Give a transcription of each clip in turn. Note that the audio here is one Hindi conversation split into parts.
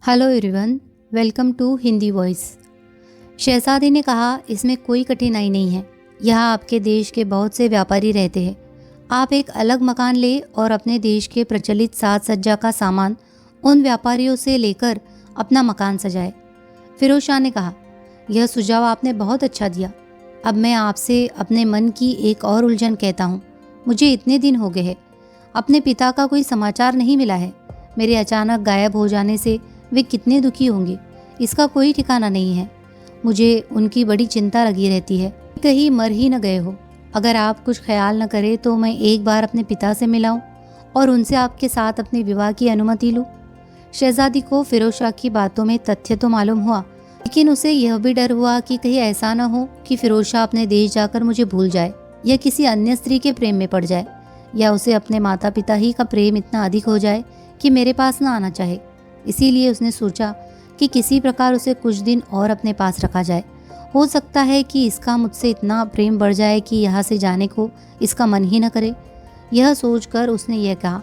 Hello everyone, welcome to Hindi voice. शहजादी ने कहा, इसमें कोई कठिनाई नहीं है। यहाँ आपके देश के बहुत से व्यापारी रहते हैं। आप एक अलग मकान ले और अपने देश के प्रचलित साज सज्जा का सामान उन व्यापारियों से लेकर अपना मकान सजाए। फिरोज शाह ने कहा, यह सुझाव आपने बहुत अच्छा दिया। अब मैं आपसे अपने मन की एक और उलझन कहता हूँ। मुझे इतने दिन हो गए हैं, अपने पिता का कोई समाचार नहीं मिला है। मेरे अचानक गायब हो जाने से वे कितने दुखी होंगे, इसका कोई ठिकाना नहीं है। मुझे उनकी बड़ी चिंता लगी रहती है, कहीं मर ही न गए हो। अगर आप कुछ ख्याल न करें तो मैं एक बार अपने पिता से मिलाऊं और उनसे आपके साथ अपने विवाह की अनुमति लूं। शहजादी को फिरोज शाह की बातों में तथ्य तो मालूम हुआ, लेकिन उसे यह भी डर हुआ कि कहीं ऐसा न हो कि फिरोज शाह अपने देश जाकर मुझे भूल जाए या किसी अन्य स्त्री के प्रेम में पड़ जाए, या उसे अपने माता पिता ही का प्रेम इतना अधिक हो जाए कि मेरे पास न आना चाहे। इसीलिए उसने सोचा कि किसी प्रकार उसे कुछ दिन और अपने पास रखा जाए। हो सकता है कि इसका मुझसे इतना प्रेम बढ़ जाए कि यहाँ से जाने को इसका मन ही न करे। यह सोचकर उसने यह कहा,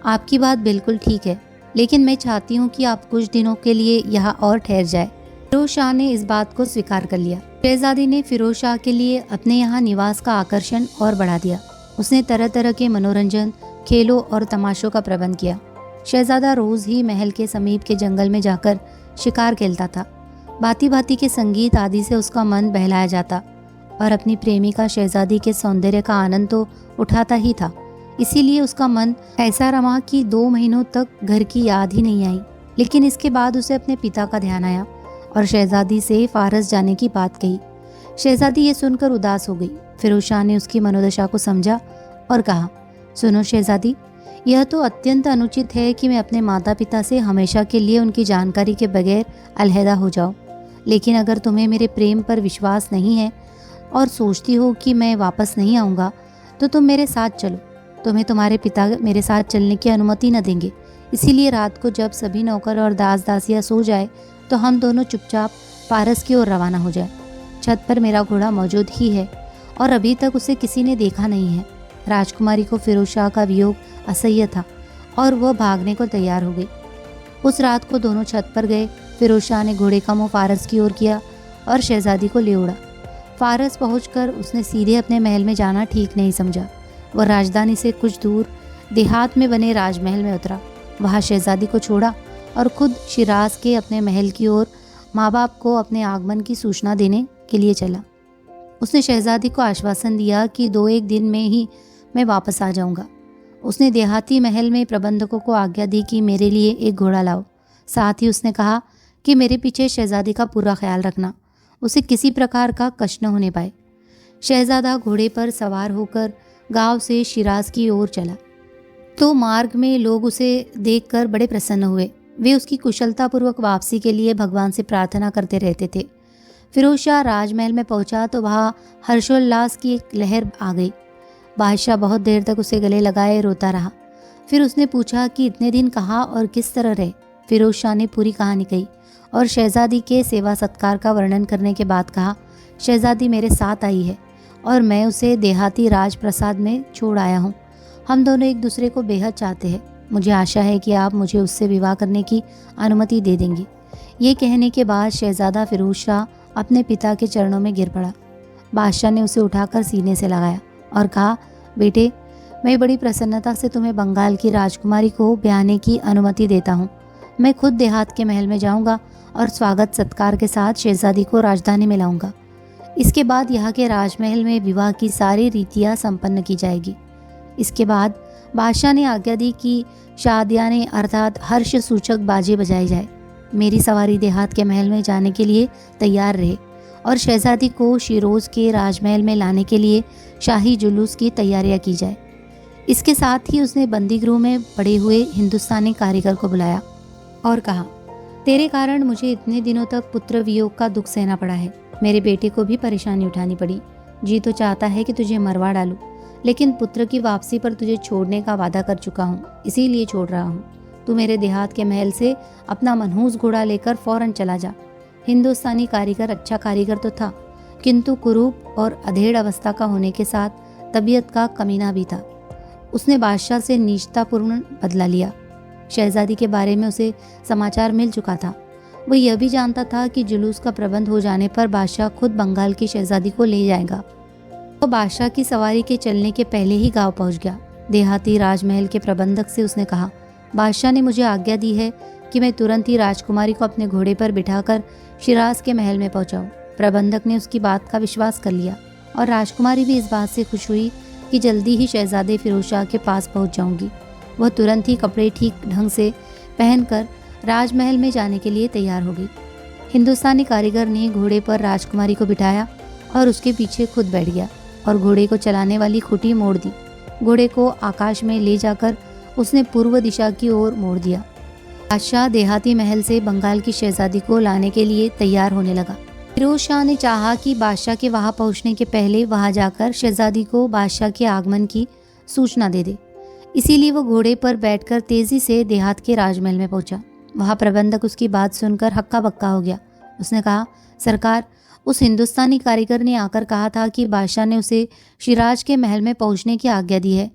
आपकी बात बिल्कुल ठीक है, लेकिन मैं चाहती हूँ कि आप कुछ दिनों के लिए यहाँ और ठहर जाए। फिरोज शाह ने इस बात को स्वीकार कर लिया। शहजादी ने फिरोज शाह के लिए अपने यहाँ निवास का आकर्षण और बढ़ा दिया। उसने तरह तरह के मनोरंजन, खेलों और तमाशों का प्रबंध किया। शहजादा रोज ही महल के समीप के जंगल में जाकर शिकार खेलता था। भांति भांति के संगीत आदि से उसका मन बहलाया जाता और अपनी प्रेमिका शहजादी के सौंदर्य का आनंद तो उठाता ही था। इसीलिए उसका मन ऐसा रमा कि 2 महीनों तक घर की याद ही नहीं आई। लेकिन इसके बाद उसे अपने पिता का ध्यान आया और शहजादी से फारस जाने की बात कही। शहजादी ये सुनकर उदास हो गई। फिरोज शाह ने उसकी मनोदशा को समझा और कहा, सुनो शहजादी, यह तो अत्यंत अनुचित है कि मैं अपने माता पिता से हमेशा के लिए उनकी जानकारी के बगैर अलहदा हो जाऊं। लेकिन अगर तुम्हें मेरे प्रेम पर विश्वास नहीं है और सोचती हो कि मैं वापस नहीं आऊँगा, तो तुम मेरे साथ चलो। तुम्हें तुम्हारे पिता मेरे साथ चलने की अनुमति न देंगे। इसीलिए रात को जब सभी नौकर और दास दासियाँ सो जाए तो हम दोनों चुपचाप पारस की ओर रवाना हो जाए। छत पर मेरा घोड़ा मौजूद ही है और अभी तक उसे किसी ने देखा नहीं है। राजकुमारी को फिरोज शाह का वियोग असह्य था और वह भागने को तैयार हो गई। उस रात को दोनों छत पर गए। फिरोज शाह ने घोड़े का मुंह फारस की ओर किया और शहजादी को ले उड़ा। फारस पहुंचकर उसने सीधे अपने महल में जाना ठीक नहीं समझा। वह राजधानी से कुछ दूर देहात में बने राजमहल में उतरा। वहां शहजादी को छोड़ा और खुद शिराज के अपने महल की ओर माँ बाप को अपने आगमन की सूचना देने के लिए चला। उसने शहजादी को आश्वासन दिया कि 2-1 दिन में ही मैं वापस आ जाऊंगा। उसने देहाती महल में प्रबंधकों को आज्ञा दी कि मेरे लिए एक घोड़ा लाओ। साथ ही उसने कहा कि मेरे पीछे शहजादी का पूरा ख्याल रखना, उसे किसी प्रकार का कष्ट न होने पाए। शहजादा घोड़े पर सवार होकर गांव से शिराज की ओर चला तो मार्ग में लोग उसे देखकर बड़े प्रसन्न हुए। वे उसकी कुशलतापूर्वक वापसी के लिए भगवान से प्रार्थना करते रहते थे। फिरोज शाह राजमहल में पहुंचा तो वहाँ हर्षोल्लास की एक लहर आ गई। बादशाह बहुत देर तक उसे गले लगाए रोता रहा। फिर उसने पूछा कि इतने दिन कहाँ और किस तरह रहे। फिरोज शाह ने पूरी कहानी कही और शहजादी के सेवा सत्कार का वर्णन करने के बाद कहा, शहजादी मेरे साथ आई है और मैं उसे देहाती राजप्रसाद में छोड़ आया हूँ। हम दोनों एक दूसरे को बेहद चाहते हैं। मुझे आशा है कि आप मुझे उससे विवाह करने की अनुमति दे देंगे। ये कहने के बाद शहजादा फिरोज शाह अपने पिता के चरणों में गिर पड़ा। बादशाह ने उसे उठाकर सीने से लगाया और कहा, बेटे, मैं बड़ी प्रसन्नता से तुम्हें बंगाल की राजकुमारी को ब्याहने की अनुमति देता हूँ। मैं खुद देहात के महल में जाऊँगा और स्वागत सत्कार के साथ शहजादी को राजधानी में लाऊंगा। इसके बाद यहाँ के राजमहल में विवाह की सारी रीतियाँ संपन्न की जाएगी। इसके बाद बादशाह ने आज्ञा दी कि शादियाने अर्थात हर्ष सूचक बाजे बजाए जाए। मेरी सवारी देहात के महल में जाने के लिए तैयार रहे और शहजादी को शिरोज के राजमहल में लाने के लिए शाही जुलूस की तैयारियां की जाए। इसके साथ ही उसने बंदीगृह में पड़े हुए हिंदुस्तानी कारीगर को बुलाया और कहा, तेरे कारण मुझे इतने दिनों तक पुत्र वियोग का दुख सहना पड़ा है। मेरे बेटे को भी परेशानी उठानी पड़ी। जी तो चाहता है कि तुझे मरवा डालूं, लेकिन पुत्र की वापसी पर तुझे छोड़ने का वादा कर चुका हूँ, इसीलिए छोड़ रहा हूँ। तू मेरे देहात के महल से अपना मनहूस घोड़ा लेकर फौरन चला जा। हिंदुस्तानी कारीगर अच्छा कारीगर तो था, किंतु कुरूप और अधेड़ अवस्था का होने के साथ तबीयत का कमीना भी था। उसने बादशाह से नीचतापूर्ण बदला लिया। शहजादी के बारे में उसे समाचार मिल चुका था। वो यह भी जानता था कि जुलूस का प्रबंध हो जाने पर बादशाह खुद बंगाल की शहजादी को ले जाएगा। वो बादशाह की सवारी के चलने के पहले ही गांव पहुंच गया। देहाती राजमहल के प्रबंधक से उसने कहा, बादशाह ने मुझे आज्ञा दी है कि मैं तुरंत ही राजकुमारी को अपने घोड़े पर बिठाकर शिराज के महल में पहुंचाऊं। प्रबंधक ने उसकी बात का विश्वास कर लिया और राजकुमारी भी इस बात से खुश हुई कि जल्दी ही शहजादे फिरोज शाह के पास पहुंच जाऊंगी। वह तुरंत ही कपड़े ठीक ढंग से पहनकर राजमहल में जाने के लिए तैयार हो गई। हिंदुस्तानी कारीगर ने घोड़े पर राजकुमारी को बिठाया और उसके पीछे खुद बैठ गया और घोड़े को चलाने वाली खूंटी मोड़ दी। घोड़े को आकाश में ले जाकर उसने पूर्व दिशा की ओर मोड़ दिया। बादशाह देहाती महल से बंगाल की शहजादी को लाने के लिए तैयार होने लगा। फिरोज शाह ने चाहा कि बादशाह के वहां पहुंचने के पहले वहां जाकर शहजादी को बादशाह के आगमन की सूचना दे दे। इसीलिए वो घोड़े पर बैठकर तेजी से देहात के राजमहल में पहुंचा। वहां प्रबंधक उसकी बात सुनकर हक्का बक्का हो गया। उसने कहा, सरकार, उस हिंदुस्तानी कारीगर ने आकर कहा था कि बादशाह ने उसे शिराज के महल में पहुंचने की आज्ञा दी है।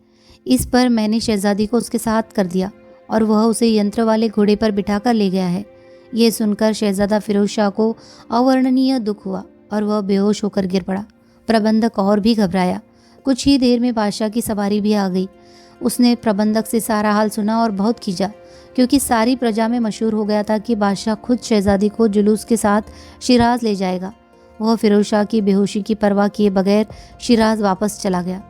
इस पर मैंने शहजादी को उसके साथ कर दिया और वह उसे यंत्र वाले घोड़े पर बिठाकर ले गया है। ये सुनकर शहजादा फिरोज शाह को अवर्णनीय दुख हुआ और वह बेहोश होकर गिर पड़ा। प्रबंधक और भी घबराया। कुछ ही देर में बादशाह की सवारी भी आ गई। उसने प्रबंधक से सारा हाल सुना और बहुत खींचा, क्योंकि सारी प्रजा में मशहूर हो गया था कि बादशाह खुद शहजादी को जुलूस के साथ शिराज ले जाएगा। वह फिरोज शाह की बेहोशी की परवाह किए बगैर शिराज वापस चला गया।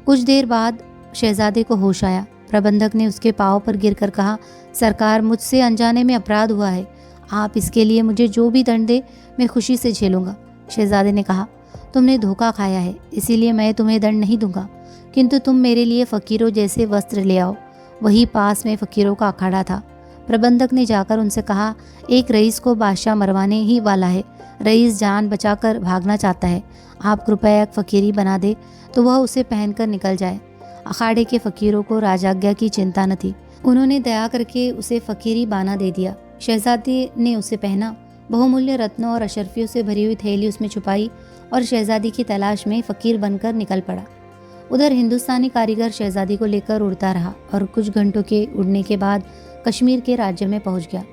कुछ देर बाद शहजादे को होश आया। प्रबंधक ने उसके पांव पर गिरकर कहा, सरकार, मुझसे अनजाने में अपराध हुआ है। आप इसके लिए मुझे जो भी दंड दे मैं खुशी से झेलूंगा। शहजादे ने कहा, तुमने धोखा खाया है, इसीलिए मैं तुम्हें दंड नहीं दूंगा, किंतु तुम मेरे लिए फकीरों जैसे वस्त्र ले आओ। वही पास में फकीरों का अखाड़ा था। प्रबंधक ने जाकर उनसे कहा, एक रईस को बादशाह मरवाने ही वाला है। रईस जान बचाकर भागना चाहता है। आप कृपया एक फकीरी बना दे तो वह उसे पहनकर निकल जाए। अखाड़े के फकीरों को राजाज्ञा की चिंता न थी। उन्होंने दया करके उसे फकीरी बाना दे दिया। शहजादी ने उसे पहना, बहुमूल्य रत्नों और अशर्फियों से भरी हुई थैली उसमें छुपाई और शहजादी की तलाश में फकीर बनकर निकल पड़ा। उधर हिंदुस्तानी कारीगर शहजादी को लेकर उड़ता रहा और कुछ घंटों के उड़ने के बाद कश्मीर के राज्य में पहुंच गया।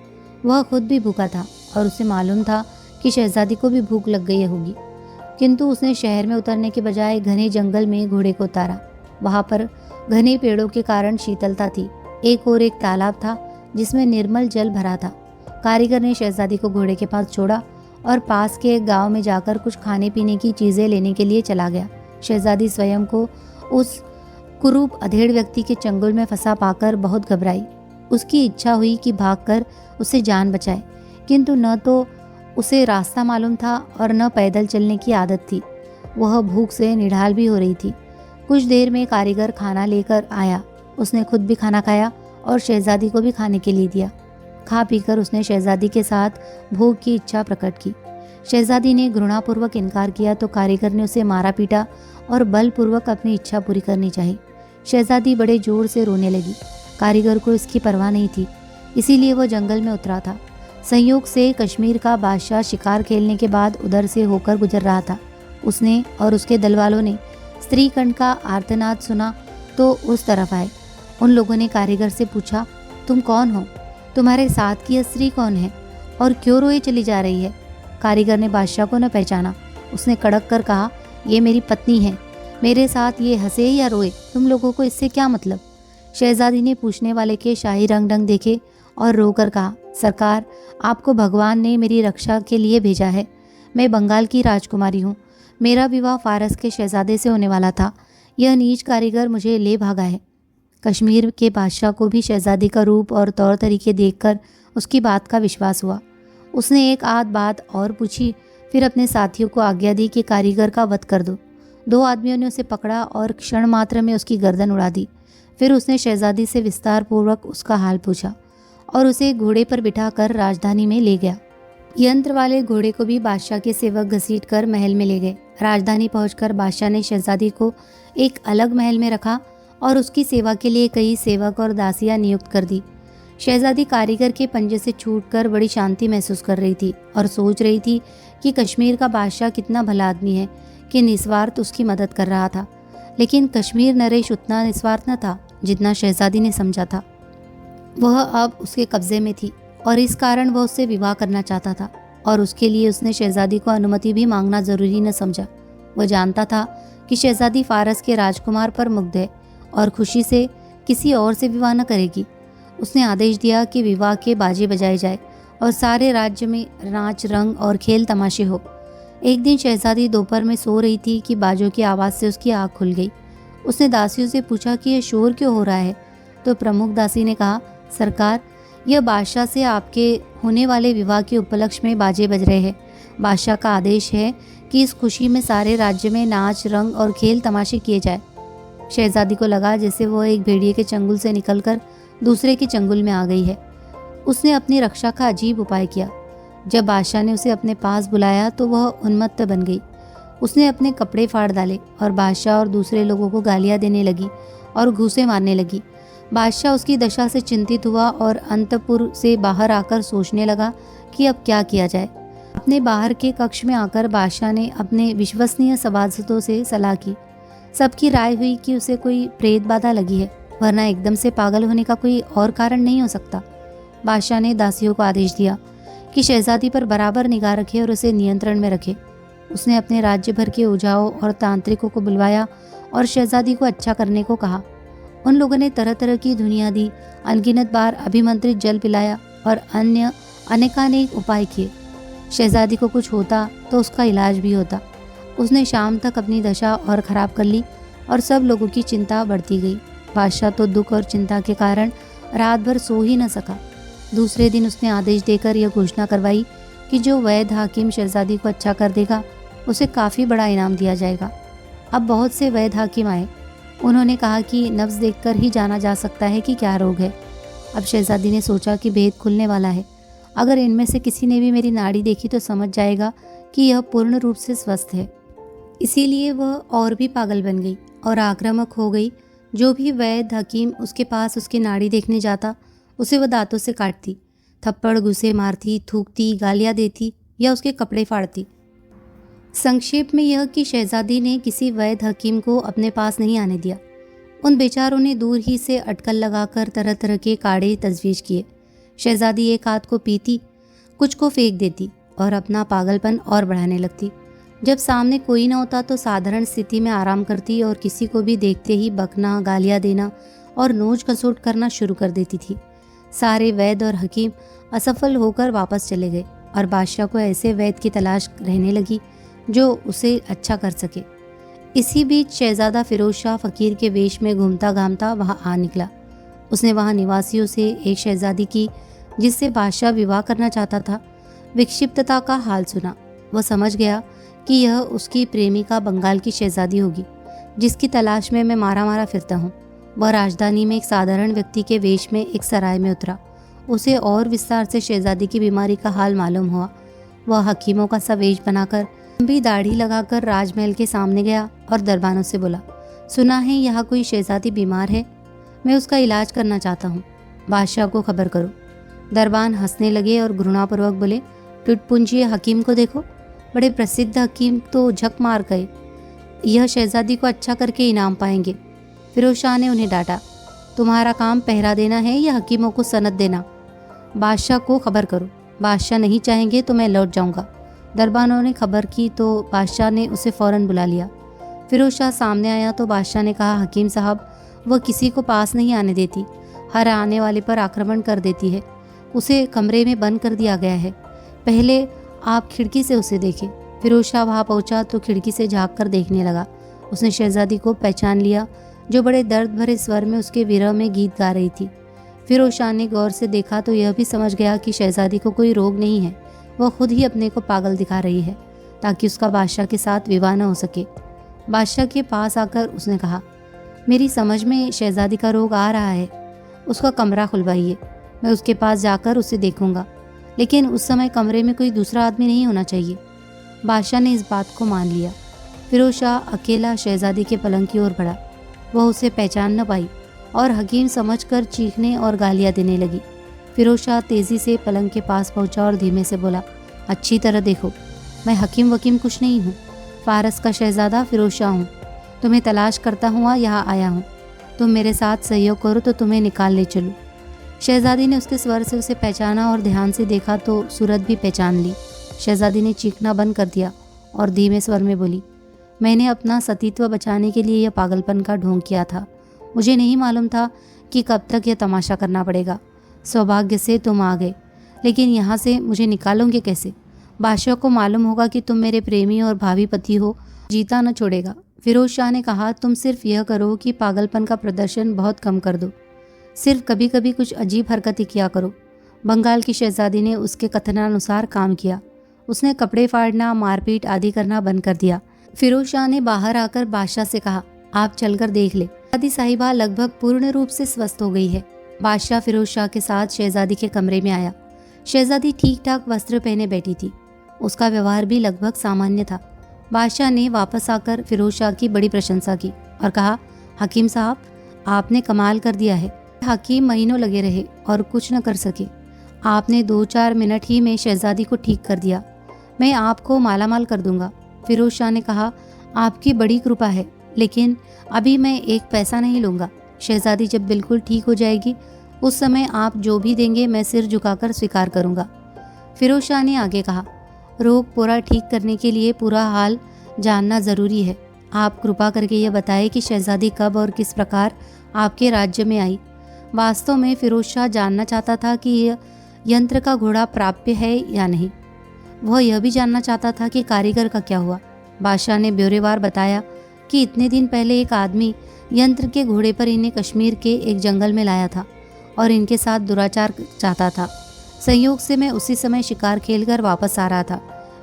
वह खुद भी भूखा था और उसे मालूम था कि शहजादी को भी भूख लग गई होगी, किंतु उसने शहर में उतरने के बजाय घने जंगल में घोड़े को उतारा। वहां पर घने पेड़ों के कारण शीतलता थी। एक और एक तालाब था जिसमें निर्मल जल भरा था। कारीगर ने शहजादी को घोड़े के पास छोड़ा और पास के एक गांव में जाकर कुछ खाने पीने की चीजें लेने के लिए चला गया। शहजादी स्वयं को उस कुरूप अधेड़ व्यक्ति के चंगुल में फंसा पाकर बहुत घबराई। उसकी इच्छा हुई कि भागकर उसे जान बचाए, किंतु न तो उसे रास्ता मालूम था और न पैदल चलने की आदत थी। वह भूख से निढाल भी हो रही थी। कुछ देर में कारीगर खाना लेकर आया। उसने खुद भी खाना खाया और शहजादी को भी खाने के लिए दिया। खा पीकर उसने शहजादी के साथ भोग की इच्छा प्रकट की। शहजादी ने घृणापूर्वक इनकार किया तो कारीगर ने उसे मारा पीटा और बलपूर्वक अपनी इच्छा पूरी करनी चाहिए। शहजादी बड़े जोर से रोने लगी। कारीगर को इसकी परवाह नहीं थी, इसीलिए वह जंगल में उतरा था। संयोग से कश्मीर का बादशाह शिकार खेलने के बाद उधर से होकर गुजर रहा था। उसने और उसके दलवालों ने स्त्री कंठ का आर्तनाद सुना तो उस तरफ आए। उन लोगों ने कारीगर से पूछा, तुम कौन हो? तुम्हारे साथ की स्त्री कौन है और क्यों रोए चली जा रही है? कारीगर ने बादशाह को न पहचाना। उसने कड़क कर कहा, ये मेरी पत्नी है। मेरे साथ ये हंसे या रोए, तुम लोगों को इससे क्या मतलब? शहजादी ने पूछने वाले के शाही रंग ढंग देखे और रोकर कहा, सरकार, आपको भगवान ने मेरी रक्षा के लिए भेजा है। मैं बंगाल की राजकुमारी हूँ। मेरा विवाह फारस के शहजादे से होने वाला था। यह नीच कारीगर मुझे ले भागा है। कश्मीर के बादशाह को भी शहजादी का रूप और तौर तरीके देखकर उसकी बात का विश्वास हुआ। उसने एक आध बात और पूछी, फिर अपने साथियों को आज्ञा दी कि कारीगर का वध कर दो। 2 आदमियों ने उसे पकड़ा और क्षण मात्र में उसकी गर्दन उड़ा दी। फिर उसने शहजादी से विस्तार पूर्वक उसका हाल पूछा और उसे घोड़े पर बिठाकर राजधानी में ले गया। यंत्र वाले घोड़े को भी बादशाह के सेवक घसीटकर महल में ले गए। राजधानी पहुंचकर बादशाह ने शहजादी को एक अलग महल में रखा और उसकी सेवा के लिए कई सेवक और दासियां नियुक्त कर दी। शहजादी कारीगर के पंजे से छूटकर बड़ी शांति महसूस कर रही थी और सोच रही थी कि कश्मीर का बादशाह कितना भला आदमी है कि निस्वार्थ उसकी मदद कर रहा था। लेकिन कश्मीर नरेश उतना निस्वार्थ न था जितना शहजादी ने समझा था। वह अब उसके कब्जे में थी और इस कारण वह उससे विवाह करना चाहता था और उसके लिए उसने शहजादी को अनुमति भी मांगना जरूरी न समझा। वह जानता था कि शहजादी फारस के राजकुमार पर मुग्ध है और खुशी से किसी और से विवाह न करेगी। उसने आदेश दिया कि विवाह के बाजे बजाए जाए और सारे राज्य में नाच रंग और खेल तमाशे हो। एक दिन शहजादी दोपहर में सो रही थी कि बाजों की आवाज़ से उसकी आँख खुल गई। उसने दासियों से पूछा कि यह शोर क्यों हो रहा है, तो प्रमुख दासी ने कहा, सरकार, यह बादशाह से आपके होने वाले विवाह के उपलक्ष्य में बाजे बज रहे हैं। बादशाह का आदेश है कि इस खुशी में सारे राज्य में नाच रंग और खेल तमाशे किए जाए। शहजादी को लगा जैसे वह एक भेड़िए के चंगुल से निकलकर दूसरे के चंगुल में आ गई है। उसने अपनी रक्षा का अजीब उपाय किया। जब बादशाह ने उसे अपने पास बुलाया तो वह उन्मत्त बन गई। उसने अपने कपड़े फाड़ डाले और बादशाह और दूसरे लोगों को गालियां देने लगी और घूंसे मारने लगी। बादशाह उसकी दशा से चिंतित हुआ और अंतपुर से बाहर आकर सोचने लगा कि अब क्या किया जाए। अपने बाहर के कक्ष में आकर बादशाह ने अपने विश्वसनीय सभासदों से सलाह की। सबकी राय हुई कि उसे कोई प्रेत बाधा लगी है, वरना एकदम से पागल होने का कोई और कारण नहीं हो सकता। बादशाह ने दासियों को आदेश दिया कि शहजादी पर बराबर निगाह रखे और उसे नियंत्रण में रखे। उसने अपने राज्य भर के ओझाओं और तांत्रिकों को बुलवाया और शहजादी को अच्छा करने को कहा। उन लोगों ने तरह तरह की धुनियाँ दी, अनगिनत बार अभिमंत्रित जल पिलाया और अन्य अनेकानेक उपाय किए। शहजादी को कुछ होता तो उसका इलाज भी होता। उसने शाम तक अपनी दशा और खराब कर ली और सब लोगों की चिंता बढ़ती गई। बादशाह तो दुख और चिंता के कारण रात भर सो ही न सका। दूसरे दिन उसने आदेश देकर यह घोषणा करवाई कि जो वैद्य हाकिम शहजादी को अच्छा कर देगा उसे काफ़ी बड़ा इनाम दिया जाएगा। अब बहुत से वैद्य हाकिम आए। उन्होंने कहा कि नब्ज देखकर ही जाना जा सकता है कि क्या रोग है। अब शहजादी ने सोचा कि भेद खुलने वाला है। अगर इनमें से किसी ने भी मेरी नाड़ी देखी तो समझ जाएगा कि यह पूर्ण रूप से स्वस्थ है। इसीलिए वह और भी पागल बन गई और आक्रामक हो गई। जो भी वैद्य हकीम उसके पास उसकी नाड़ी देखने जाता उसे वह दांतों से काटती, थप्पड़ घुसे मारती, थूकती, गालियाँ देती या उसके कपड़े फाड़ती। संक्षेप में यह कि शहजादी ने किसी वैद्य हकीम को अपने पास नहीं आने दिया। उन बेचारों ने दूर ही से अटकल लगाकर तरह तरह के काढ़े तजवीज़ किए। शहजादी एक हाथ को पीती, कुछ को फेंक देती और अपना पागलपन और बढ़ाने लगती। जब सामने कोई न होता तो साधारण स्थिति में आराम करती और किसी को भी देखते ही बकना, गालियाँ देना और नोच खसोट करना शुरू कर देती थी। सारे वैद्य और हकीम असफल होकर वापस चले गए और बादशाह को ऐसे वैद्य की तलाश रहने लगी जो उसे अच्छा कर सके। इसी बीच शहजादा फिरोज शाह फकीर के वेश में घूमता घामता वहाँ आ निकला। उसने वहाँ निवासियों से एक शहजादी की जिससे बादशाह विवाह करना चाहता था विक्षिप्तता का हाल सुना। वह समझ गया कि यह उसकी प्रेमिका बंगाल की शहजादी होगी जिसकी तलाश में मैं मारा मारा फिरता हूँ। वह राजधानी में एक साधारण व्यक्ति के वेश में एक सराय में उतरा। उसे और विस्तार से शहजादी की बीमारी का हाल मालूम हुआ। वह हकीमों का सा वेश बनाकर लंबी दाढ़ी लगाकर राजमहल के सामने गया और दरबानों से बोला, सुना है यहाँ कोई शहजादी बीमार है, मैं उसका इलाज करना चाहता हूँ, बादशाह को खबर करो। दरबान हंसने लगे और घृणापूर्वक बोले, टुटपुंजिए हकीम को देखो, बड़े प्रसिद्ध हकीम तो झक मार गए, यह शहजादी को अच्छा करके इनाम पाएंगे। फिरोज शाह ने उन्हें डांटा, तुम्हारा काम पहरा देना है या हकीमों को सनद देना? बादशाह को खबर करो, बादशाह नहीं चाहेंगे तो मैं लौट जाऊंगा। दरबानों ने खबर की तो बादशाह ने उसे फ़ौरन बुला लिया। फिरोज शाह सामने आया तो बादशाह ने कहा, हकीम साहब, वह किसी को पास नहीं आने देती, हर आने वाले पर आक्रमण कर देती है। उसे कमरे में बंद कर दिया गया है, पहले आप खिड़की से उसे देखें। फिरोज शाह वहाँ पहुँचा तो खिड़की से झाँक कर देखने लगा। उसने शहजादी को पहचान लिया जो बड़े दर्द भरे स्वर में उसके विरह में गीत गा रही थी। फिरोज शाह ने गौर से देखा तो यह भी समझ गया कि शहजादी को कोई रोग नहीं है, वह खुद ही अपने को पागल दिखा रही है ताकि उसका बादशाह के साथ विवाह न हो सके। बादशाह के पास आकर उसने कहा, मेरी समझ में शहजादी का रोग आ रहा है, उसका कमरा खुलवाइए, मैं उसके पास जाकर उसे देखूंगा, लेकिन उस समय कमरे में कोई दूसरा आदमी नहीं होना चाहिए। बादशाह ने इस बात को मान लिया। फिरोज शाह अकेला शहजादी के पलंग की ओर बढ़ा। वह उसे पहचान न पाई और हकीम समझकर चीखने और गालियां देने लगी। फिरोज शाह तेज़ी से पलंग के पास पहुंचा और धीमे से बोला, अच्छी तरह देखो, मैं हकीम वकीम कुछ नहीं हूँ, फारस का शहजादा फिरोज शाह हूँ। तुम्हें तलाश करता हुआ यहाँ आया हूँ। तुम मेरे साथ सहयोग करो तो तुम्हें निकाल ले चलूँ। शहजादी ने उसके स्वर से उसे पहचाना और ध्यान से देखा तो सूरत भी पहचान ली। शहजादी ने चीखना बंद कर दिया और धीमे स्वर में बोली, मैंने अपना सतीत्व बचाने के लिए यह पागलपन का ढोंग किया था। मुझे नहीं मालूम था कि कब तक यह तमाशा करना पड़ेगा। सौभाग्य से तुम आ गए, लेकिन यहाँ से मुझे निकालोगे कैसे? बादशाह को मालूम होगा कि तुम मेरे प्रेमी और भावी पति हो, जीता न छोड़ेगा। फिरोज शाह ने कहा, तुम सिर्फ यह करो कि पागलपन का प्रदर्शन बहुत कम कर दो। सिर्फ कभी कभी कुछ अजीब हरकतें किया करो। बंगाल की शहजादी ने उसके कथनानुसार काम किया। उसने कपड़े फाड़ना, मारपीट आदि करना बंद कर दिया। फिरोज शाह ने बाहर आकर बादशाह से कहा, आप चलकर देख ले, शहजादी साहिबा लगभग पूर्ण रूप से स्वस्थ हो गई है। बादशाह फिरोज शाह के साथ शहजादी के कमरे में आया। शहजादी ठीक ठाक वस्त्र पहने बैठी थी। उसका व्यवहार भी लगभग सामान्य था। बादशाह ने वापस आकर फिरोज शाह की बड़ी प्रशंसा की और कहा, हकीम साहब, आपने कमाल कर दिया है। हकीम महीनों लगे रहे और कुछ न कर सके। आपने 2-4 मिनट ही में शहजादी को ठीक कर दिया। मैं आपको मालामाल कर दूंगा। फिरोज शाह ने कहा, आपकी बड़ी कृपा है, लेकिन अभी मैं एक पैसा नहीं लूँगा। शहजादी जब बिल्कुल ठीक हो जाएगी उस समय आप जो भी देंगे मैं सिर झुकाकर स्वीकार करूँगा। फिरोज शाह ने आगे कहा, रोग पूरा ठीक करने के लिए पूरा हाल जानना ज़रूरी है। आप कृपा करके यह बताएं कि शहजादी कब और किस प्रकार आपके राज्य में आई। वास्तव में फिरोज शाह जानना चाहता था कि यह यंत्र का घोड़ा प्राप्य है या नहीं। वह यह भी जानना चाहता था कि कारीगर का क्या हुआ। बादशाह ने ब्यौरेवार बताया कि इतने दिन पहले एक आदमी यंत्र के घोड़े पर इन्हें कश्मीर के एक जंगल में लाया था और इनके साथ दुराचार चाहता था। संयोग से मैं उसी समय शिकार खेलकर वापस आ रहा था।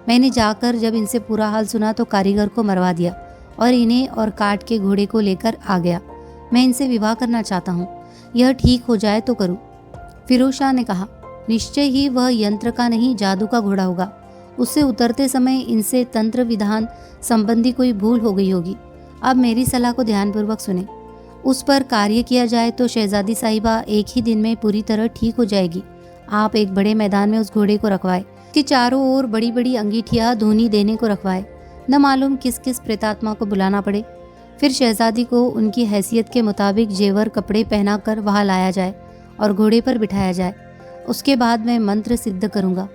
मैंने जाकर जब इनसे पूरा हाल सुना तो कारीगर को मरवा दिया और इन्हें और काट के घोड़े को लेकर आ गया। मैं इनसे विवाह करना चाहता हूँ, यह ठीक हो जाए तो करूँ। फिरोज शाह ने कहा, निश्चय ही वह यंत्र का नहीं जादू का घोड़ा होगा। उससे उतरते समय इनसे तंत्र विधान संबंधी कोई भूल हो गई होगी। अब मेरी सलाह को ध्यानपूर्वक सुने। उस पर कार्य किया जाए तो शहजादी साहिबा एक ही दिन में पूरी तरह ठीक हो जाएगी। आप एक बड़े मैदान में उस घोड़े को रखवाए कि चारों ओर बड़ी बड़ी अंगीठियां धूनी देने को रखवाए। न मालूम किस किस प्रेतात्मा को बुलाना पड़े। फिर शहजादी को उनकी हैसियत के मुताबिक जेवर कपड़े पहनाकर वहां लाया जाए और घोड़े पर बिठाया जाए। उसके बाद मैं मंत्र सिद्ध करूंगा।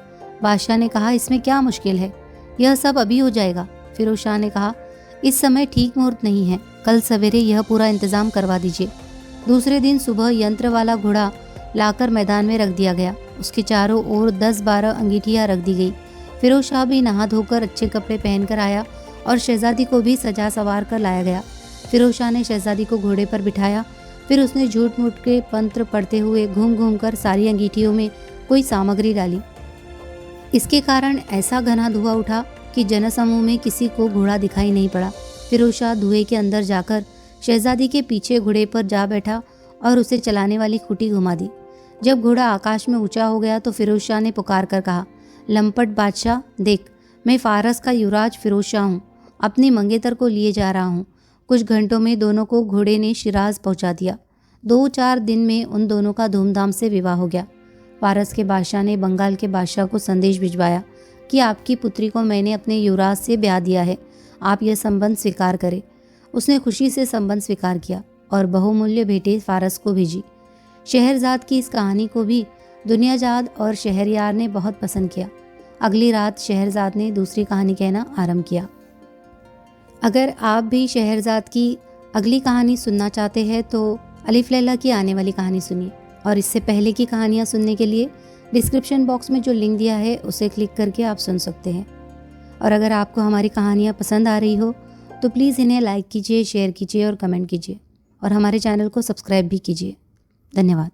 बादशाह ने कहा, इसमें क्या मुश्किल है, यह सब अभी हो जाएगा। फिरोज शाह ने कहा, इस समय ठीक मुहूर्त नहीं है, कल सवेरे यह पूरा इंतजाम करवा दीजिए। दूसरे दिन सुबह यंत्र वाला घोड़ा लाकर मैदान में रख दिया गया। उसके चारों ओर 10-12 अंगीठियां रख दी गई। फिरोज शाह भी नहा धोकर अच्छे कपड़े पहनकर आया और शहजादी को भी सजा सवार कर लाया गया। फिरोज शाह ने शहजादी को घोड़े पर बिठाया। फिर उसने झूठ मूठ के मंत्र पढ़ते हुए घूम घूम कर सारी अंगीठियों में कोई सामग्री डाली। इसके कारण ऐसा घना धुआं उठा कि जनसमूह में किसी को घोड़ा दिखाई नहीं पड़ा। फिरोज शाह धुएं के अंदर जाकर शहजादी के पीछे घोड़े पर जा बैठा और उसे चलाने वाली खूंटी घुमा दी। जब घोड़ा आकाश में ऊंचा हो गया तो फिरोज शाह ने पुकार कर कहा, लंपट बादशाह, देख, मैं फारस का युवराज फिरोज शाह हूँ, अपनी मंगेतर को लिए जा रहा हूँ। कुछ घंटों में दोनों को घोड़े ने शिराज पहुँचा दिया। 2-4 दिन में उन दोनों का धूमधाम से विवाह हो गया। फारस के बादशाह ने बंगाल के बादशाह को संदेश भिजवाया कि आपकी पुत्री को मैंने अपने युवराज से ब्याह दिया है, आप यह संबंध स्वीकार करें। उसने खुशी से संबंध स्वीकार किया और बहुमूल्य भेंटें फारस को भेजी। शहरजाद की इस कहानी को भी दुनियाजाद और शहरयार ने बहुत पसंद किया। अगली रात शहरजाद ने दूसरी कहानी कहना आरंभ किया। अगर आप भी शहरजाद की अगली कहानी सुनना चाहते हैं तो अलिफ लैला की आने वाली कहानी सुनिए, और इससे पहले की कहानियाँ सुनने के लिए डिस्क्रिप्शन बॉक्स में जो लिंक दिया है उसे क्लिक करके आप सुन सकते हैं। और अगर आपको हमारी कहानियाँ पसंद आ रही हो तो प्लीज़ इन्हें लाइक कीजिए, शेयर कीजिए और कमेंट कीजिए, और हमारे चैनल को सब्सक्राइब भी कीजिए। धन्यवाद।